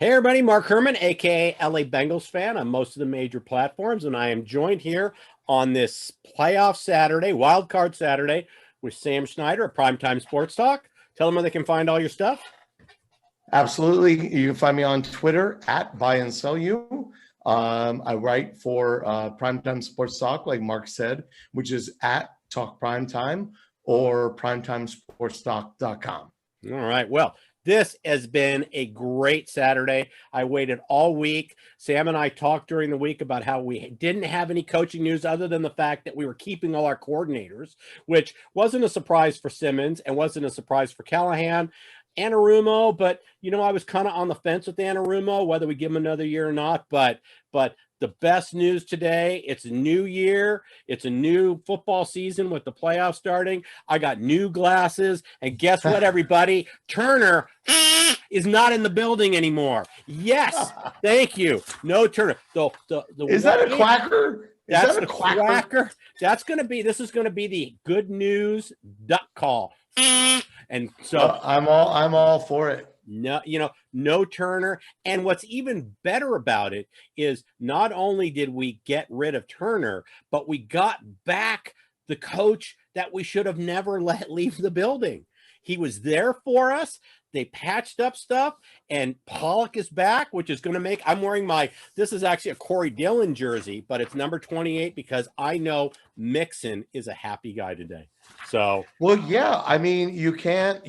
Hey everybody, Mark Herman, aka LA Bengals fan on most of the major platforms, and I am joined here on this playoff Saturday, wild card Saturday, with Sam Schneider of Primetime Sports Talk. Tell them where they can find all your stuff. Absolutely. You can find me on Twitter at Buy and Sell You. I write for Primetime Sports Talk, like Mark said, which is at Talk Primetime or primetimesportstalk.com. All right. Well, this has been a great Saturday. I waited all week. Sam and I talked during the week about how we didn't have any coaching news other than the fact that we were keeping all our coordinators, which wasn't a surprise for Simmons and wasn't a surprise for Callahan. Anarumo, but I was kind of on the fence with Anarumo, whether we give him another year or not. But the best news today, it's a new year. It's a new football season with the playoffs starting. I got new glasses. And guess what, everybody? Turner is not in the building anymore. Yes. Thank you. No Turner. Is that a quacker? That's a quacker. This is going to be the good news duck call. And so I'm all for it. No Turner. And what's even better about it is not only did we get rid of Turner, but we got back the coach that we should have never let leave the building. He was there for us. They patched up stuff, and Pollack is back, which is going to make, I'm wearing this is actually a Corey Dillon jersey, but it's number 28 because I know Mixon is a happy guy today. So, well, yeah, I mean, you can't,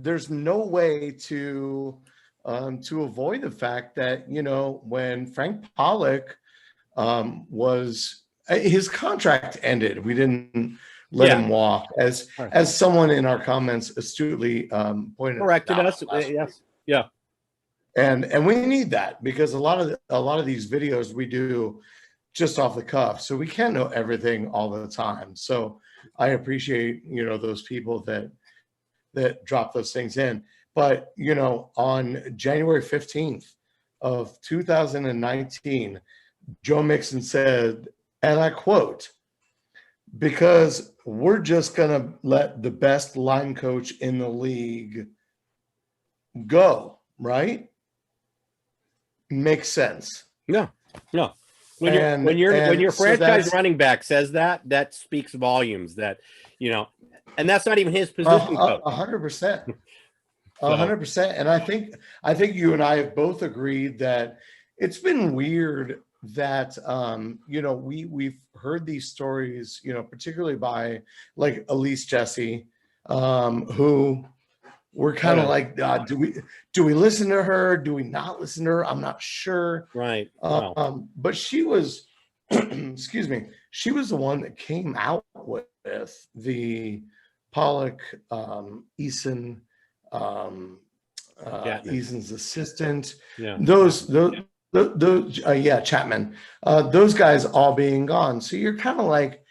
there's no way to avoid the fact that, when Frank Pollack his contract ended, we didn't let him walk, as someone in our comments astutely corrected us. Yes. Yeah. And we need that because a lot of these videos we do just off the cuff, so we can't know everything all the time. So I appreciate those people that drop those things in. But on January 15th of 2019, Joe Mixon said, and I quote, "Because we're just going to let the best line coach in the league go," right? Makes sense. No. When your franchise running back says that speaks volumes. And that's not even his position coach. 100%. 100%. And I think you and I have both agreed that it's been weird that we've heard these stories, particularly by like Elise Jesse, who we're kind of like, do we listen to her? Do we not listen to her? I'm not sure. Right. But she was, excuse me, she was the one that came out with the Pollack, Eason's assistant. Yeah. Chapman. Those guys all being gone. So you're kind of like,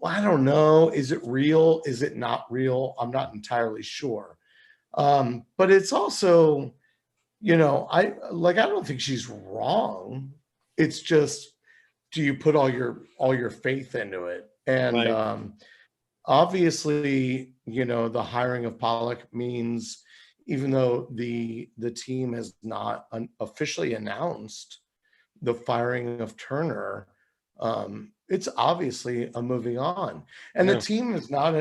well, I don't know. Is it real? Is it not real? I'm not entirely sure. But it's also, I don't think she's wrong. It's just, do you put all your faith into it? And right. Obviously, the hiring of Pollack means, even though the team has not officially announced the firing of Turner, it's obviously a moving on. And the team has not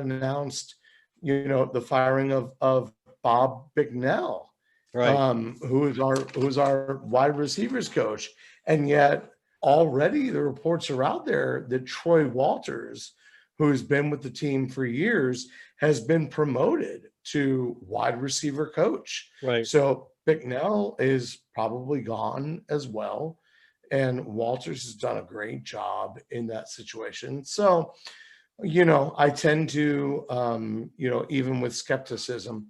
announced, the firing of Bob Bignell, right? Who's our wide receivers coach. And yet already the reports are out there that Troy Walters, who's been with the team for years, has been promoted to wide receiver coach. Right. So Bignell is probably gone as well. And Walters has done a great job in that situation. So, I tend to, even with skepticism,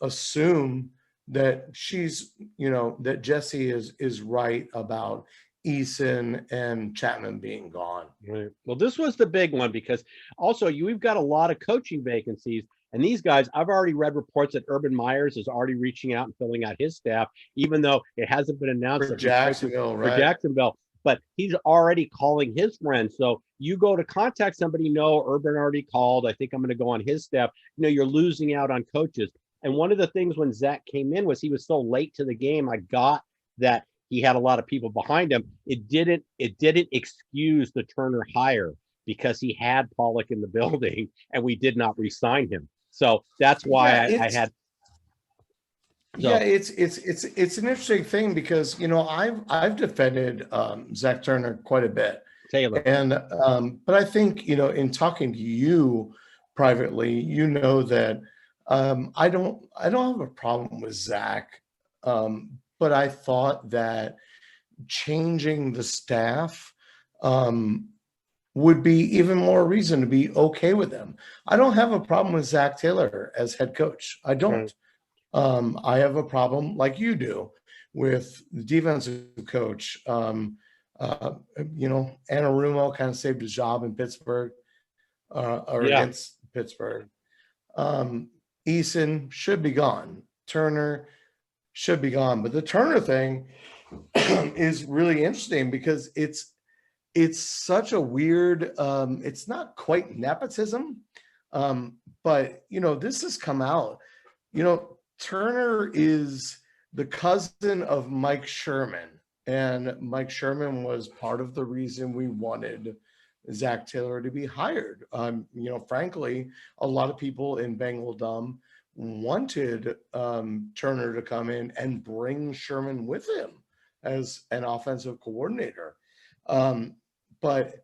assume that she's, that Jesse is right about Eason and Chapman being gone. Right. Well, this was the big one because also we've got a lot of coaching vacancies. And these guys, I've already read reports that Urban Meyers is already reaching out and filling out his staff, even though it hasn't been announced for Jacksonville, right? For Jacksonville. But he's already calling his friends. So you go to contact somebody, Urban already called. I think I'm going to go on his staff. You're losing out on coaches. And one of the things when Zach came in was he was so late to the game. I got that he had a lot of people behind him. It didn't excuse the Turner hire because he had Pollack in the building and we did not re-sign him. So that's why Yeah, I had. yeah, So it's an interesting thing because I've defended Zach Turner quite a bit, Taylor, and but I think in talking to you privately, that I don't have a problem with Zach, but I thought that changing the staff would be even more reason to be okay with them. I don't have a problem with Zach Taylor as head coach. I right. don't. I have a problem, like you do, with the defensive coach. Anarumo kind of saved his job in Pittsburgh or Yeah, against Pittsburgh. Eason should be gone. Turner should be gone. But the Turner thing is really interesting because it's such a weird. It's not quite nepotism, but this has come out. Turner is the cousin of Mike Sherman, and Mike Sherman was part of the reason we wanted Zach Taylor to be hired. Frankly, a lot of people in Bengaldom wanted Turner to come in and bring Sherman with him as an offensive coordinator. But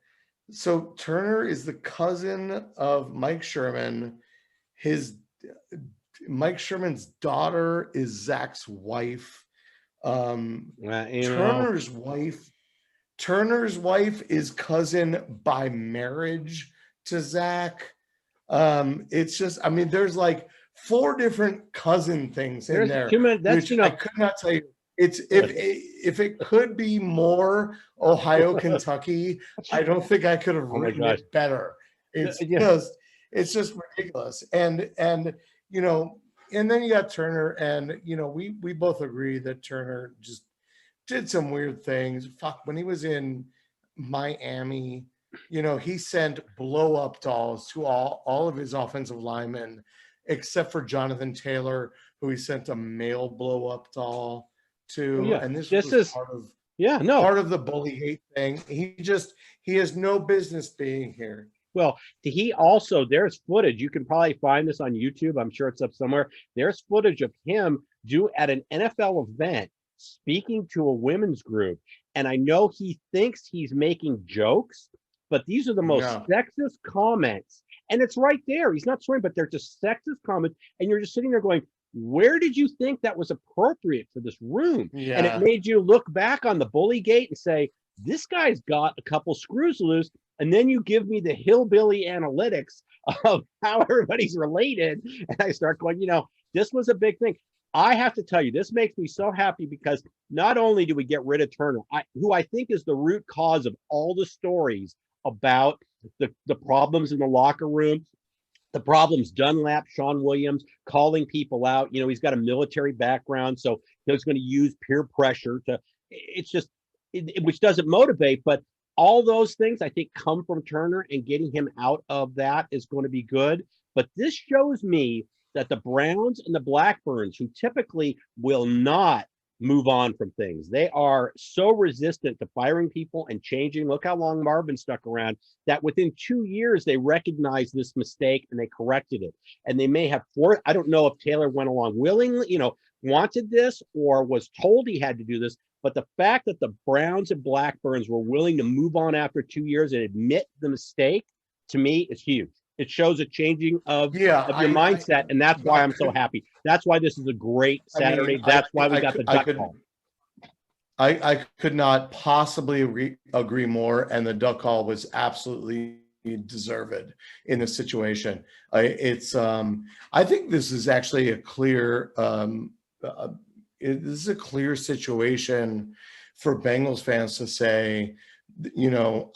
so Turner is the cousin of Mike Sherman. Mike Sherman's daughter is Zach's wife. Turner's wife is cousin by marriage to Zach. It's just, there's like 4 different cousin things in there, too many. That's which I could not tell you. It's if it could be more Ohio, Kentucky, I don't think I could have written it better. It's just ridiculous. And then you got Turner, and we both agree that Turner just did some weird things. Fuck, when he was in Miami, he sent blow up dolls to all of his offensive linemen, except for Jonathan Taylor, who he sent a male blow up doll to. And this was part of the bully hate thing. He has no business being here. Well, there's footage. You can probably find this on YouTube. I'm sure it's up somewhere. There's footage of him at an NFL event speaking to a women's group. And I know he thinks he's making jokes, but these are the most sexist comments. And it's right there. He's not swearing, but they're just sexist comments. And you're just sitting there going, where did you think that was appropriate for this room? Yeah. And it made you look back on the bully gate and say, this guy's got a couple screws loose. And then you give me the hillbilly analytics of how everybody's related. And I start going, this was a big thing. I have to tell you, this makes me so happy because not only do we get rid of Turner, who I think is the root cause of all the stories about the problems in the locker room, the problems Dunlap, Sean Williams, calling people out. He's got a military background, so he's going to use peer pressure which doesn't motivate, but all those things I think come from Turner, and getting him out of that is going to be good. But this shows me that the Browns and the Blackburns, who typically will not move on from things, they are so resistant to firing people and changing. Look how long Marvin stuck around, that within 2 years, they recognized this mistake and they corrected it. And they may have I don't know if Taylor went along willingly, wanted this or was told he had to do this. But the fact that the Browns and Blackburns were willing to move on after 2 years and admit the mistake, to me, is huge. It shows a changing of your mindset, and that's why I'm so happy. That's why this is a great Saturday. That's why we got the duck call. I could not possibly agree more, and the duck call was absolutely deserved in this situation. I think this is actually a clear this is a clear situation for Bengals fans to say,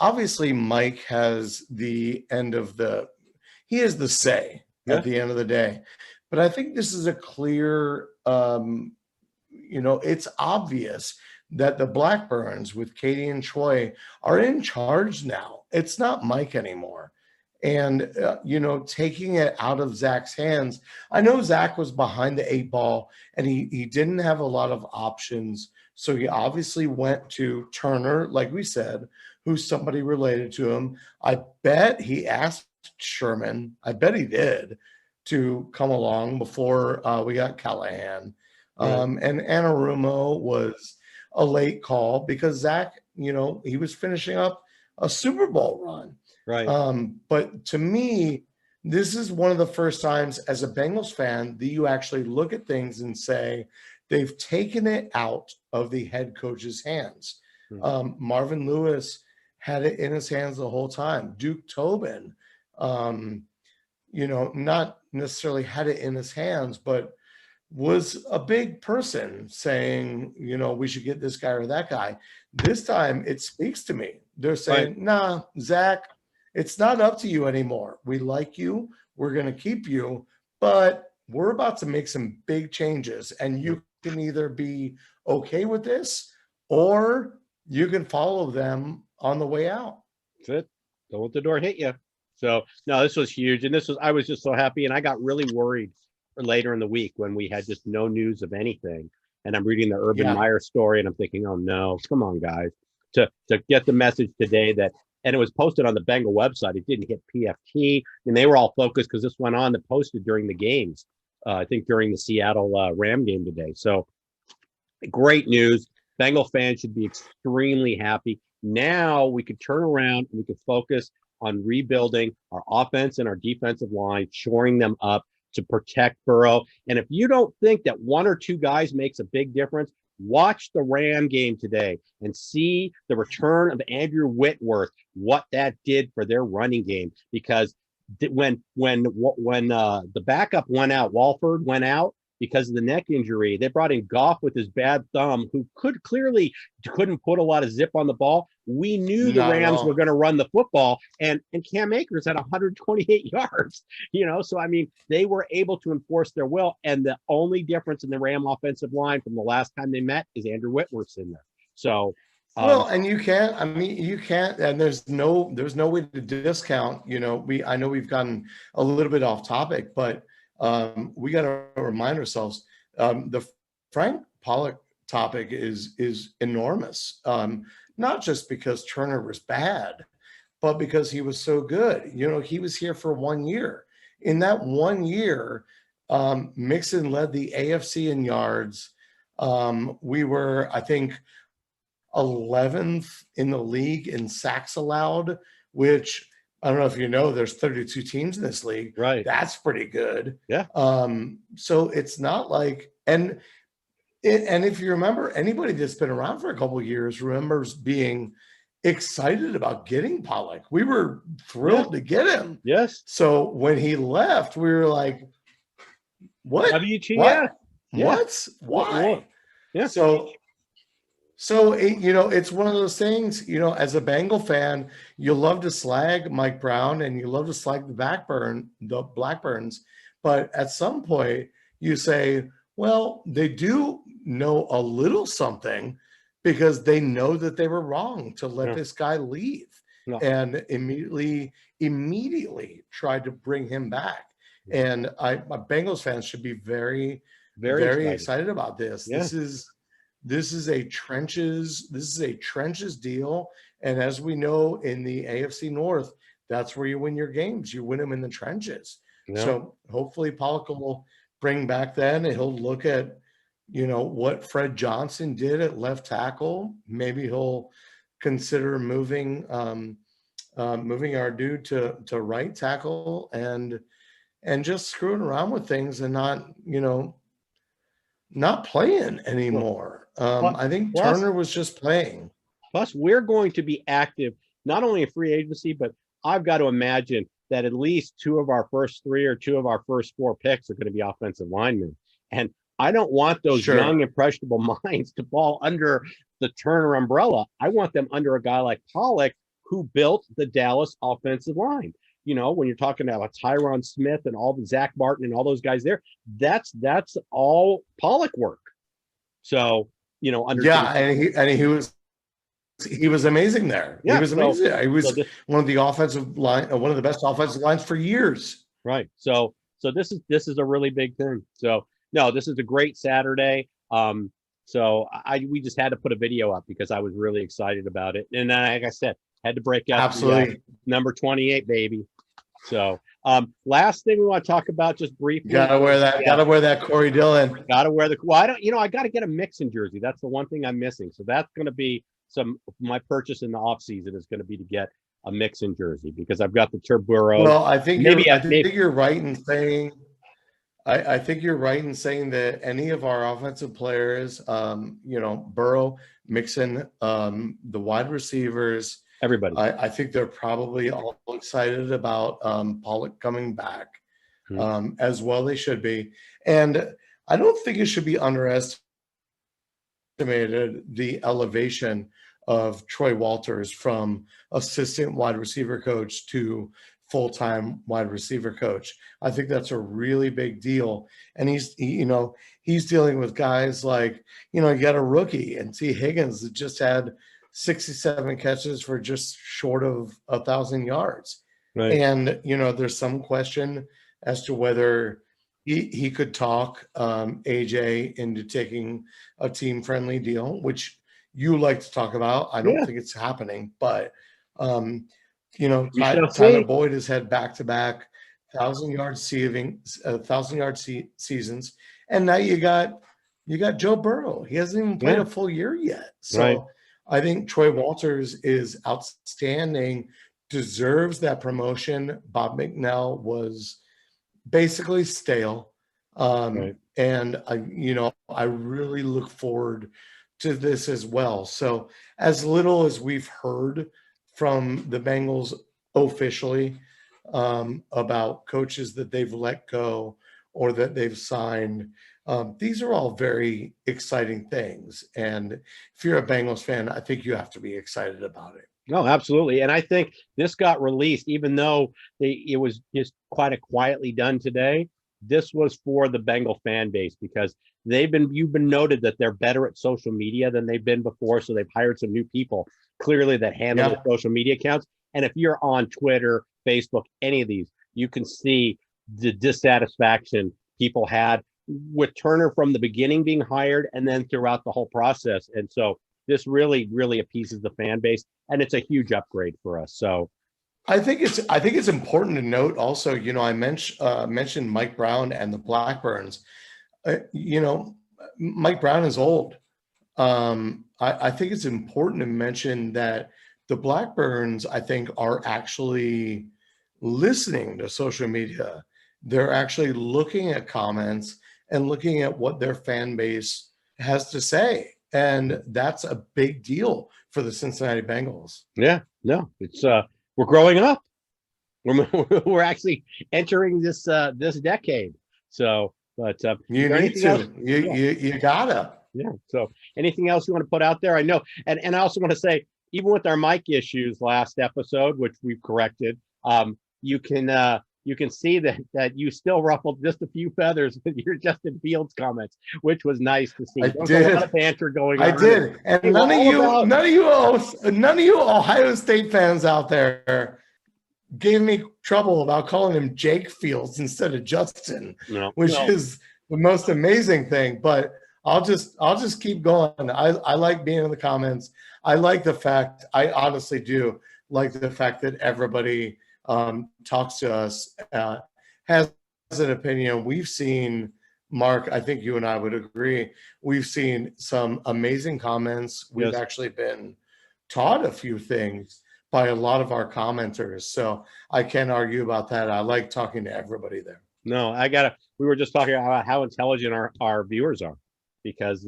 obviously Mike has the he has the say at the end of the day. But I think this is a clear, it's obvious that the Blackburns with Katie and Troy are in charge now. It's not Mike anymore. and taking it out of Zach's hands. I know Zach was behind the 8 ball, and he didn't have a lot of options, so he obviously went to Turner, like we said, who's somebody related to him. I bet he asked Sherman, I bet he did, to come along before we got Callahan. Right. And Anarumo was a late call because Zach, he was finishing up a Super Bowl run. Right. But to me, this is one of the first times as a Bengals fan that you actually look at things and say they've taken it out of the head coach's hands. Marvin Lewis had it in his hands the whole time. Duke Tobin, not necessarily had it in his hands, but was a big person saying, we should get this guy or that guy. This time it speaks to me. They're saying, Right. nah, Zach, it's not up to you anymore. We like you. We're going to keep you, but we're about to make some big changes, and you can either be okay with this or you can follow them on the way out. That's it. Don't let the door hit you. So no, this was huge. And I was just so happy. And I got really worried later in the week when we had just no news of anything. And I'm reading the Urban Meyer story and I'm thinking, oh no, come on, guys. To get the message today that, and it was posted on the Bengal website. It didn't hit PFT, and they were all focused because this went on to posted during the games. I think during the Seattle Ram game today. So great news. Bengal fans should be extremely happy. Now we could turn around and we could focus on rebuilding our offense and our defensive line, shoring them up to protect Burrow. And if you don't think that one or two guys makes a big difference, watch the Ram game today and see the return of Andrew Whitworth, what that did for their running game. Because when the backup went out, Walford went out because of the neck injury, they brought in Goff with his bad thumb, who couldn't put a lot of zip on the ball. We knew the Rams were going to run the football, and Cam Akers had 128 yards, so I mean, they were able to enforce their will. And the only difference in the Ram offensive line from the last time they met is Andrew Whitworth's in there. So, and you can't, and there's no way to discount, I know we've gotten a little bit off topic, but we got to remind ourselves, the Frank Pollack topic is enormous. Not just because Turner was bad, but because he was so good. He was here for 1 year. In that 1 year, Mixon led the AFC in yards. We were, I think, 11th in the league in sacks allowed, which I don't know if there's 32 teams in this league. Right. That's pretty good. Yeah. So it's not like, and if you remember, anybody that's been around for a couple of years remembers being excited about getting Pollack. We were thrilled to get him. Yes. So when he left, we were like, what? WTF? What? Yeah. What? Why? Yeah. So it's one of those things, as a Bengal fan, you love to slag Mike Brown and you love to slag the Blackburns. But at some point you say, well, they do know a little something because they know that they were wrong to let this guy leave and immediately tried to bring him back. And Bengals fans should be very, very excited about this. Yeah. This is a trenches deal. And as we know in the AFC North, that's where you win your games. You win them in the trenches. Yeah. So hopefully Pollack will bring back then, and he'll look at, what Fred Johnson did at left tackle. Maybe he'll consider moving our dude to right tackle and just screwing around with things and not playing anymore. I think Turner was just playing. Plus, we're going to be active, not only in free agency, but I've got to imagine that at least 2 of our first 3 or 2 of our first 4 picks are going to be offensive linemen. And I don't want those young, impressionable minds to fall under the Turner umbrella. I want them under a guy like Pollack, who built the Dallas offensive line. When you're talking about Tyron Smith and all the Zach Martin and all those guys there, that's all Pollack work. So, and he was he was amazing there. Yeah, He was amazing. He was this, one of the best offensive lines for years. right. So this is a really big thing. So no, this is a great Saturday. So we just had to put a video up because I was really excited about it. And then, like I said, had to break out Absolutely. the number 28, baby. So last thing we want to talk about just briefly. Gotta wear that. Yeah. Gotta wear that Corey Dillon. Gotta wear the. Well, I got to get a Mixon jersey. That's the one thing I'm missing. So that's going to be my purchase in the off season is going to be to get a Mixon jersey because I've got the Turburo. Well, I think you're right in saying. I think you're right in saying that any of our offensive players, Burrow, Mixon, the wide receivers, everybody. I think they're probably all excited about Pollack coming back, as well. They should be, and I don't think it should be underestimated the elevation of Troy Walters from assistant wide receiver coach to full-time wide receiver coach. I think that's a really big deal. And he's dealing with guys like, you got a rookie and T. Higgins that just had 67 catches for just short of 1,000 yards. Right. And, there's some question as to whether he could talk AJ into taking a team-friendly deal, which you like to talk about. I don't think it's happening, but Tyler Boyd has had back-to-back 1,000-yard seasons, and now you got Joe Burrow. He hasn't even played a full year yet. So I think Troy Walters is outstanding, deserves that promotion. Bob McNell was basically stale, and I really look forward to this as well. So as little as we've heard from the Bengals officially about coaches that they've let go or that they've signed, these are all very exciting things. And if you're a Bengals fan, I think you have to be excited about it. No, absolutely. And I think this got released, even though it was just quite quietly done today. This was for the Bengal fan base because you've been noted that they're better at social media than they've been before. So they've hired some new people clearly that handle the social media accounts. And if you're on Twitter, Facebook, any of these, you can see the dissatisfaction people had with Turner from the beginning being hired and then throughout the whole process. And so this really, really appeases the fan base, and it's a huge upgrade for us. So I think it's important to note also, I mentioned Mike Brown and the Blackburns. Mike Brown is old. I think it's important to mention that the Blackburns, I think, are actually listening to social media. They're actually looking at comments and looking at what their fan base has to say. And that's a big deal for the Cincinnati Bengals. Yeah, no, it's we're growing up. We're actually entering this decade. So, but you need to. You gotta. Yeah. So, anything else you want to put out there? I know, and I also want to say, even with our mic issues last episode, which we've corrected, you can see that you still ruffled just a few feathers with your Justin Fields comments, which was nice to see. There was a lot of banter going on. I did, and none of you Ohio State fans out there gave me trouble about calling him Jake Fields instead of Justin, which is the most amazing thing. But I'll just keep going. I like being in the comments. I honestly do like the fact that everybody talks to us, has an opinion. We've seen, Mark, I think you and I would agree, we've seen some amazing comments. We've actually been taught a few things by a lot of our commenters. So I can't argue about that. I like talking to everybody there. No, we were just talking about how intelligent our viewers are, because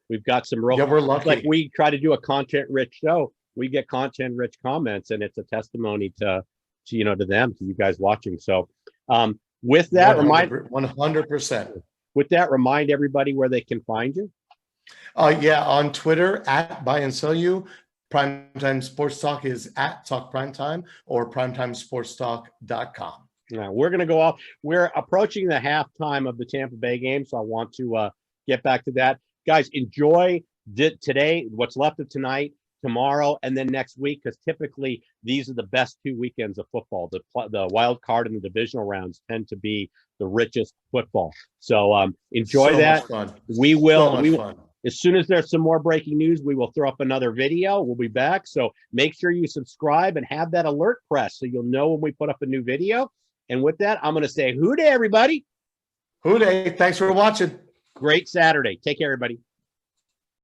we've got some real, we're lucky. Like we try to do a content-rich show. We get content-rich comments, and it's a testimony to them, to you guys watching. So with that, 100%. With that, remind everybody where they can find you. On Twitter at Buy and Sell You. Primetime Sports Talk is at Talk Primetime or primetimesportstalk.com. Now we're going to go off. We're approaching the halftime of the Tampa Bay game, so I want to get back to that. Guys, enjoy today, what's left of tonight. tomorrow and then next week, because typically these are the best 2 weekends of football. The wild card and the divisional rounds tend to be the richest football. So enjoy So that. much fun. We will. So much fun. As soon as there's some more breaking news, we will throw up another video. We'll be back. So make sure you subscribe and have that alert press so you'll know when we put up a new video. And with that, I'm going to say hoo day, everybody. Hoo day. Thanks for watching. Great Saturday. Take care, everybody.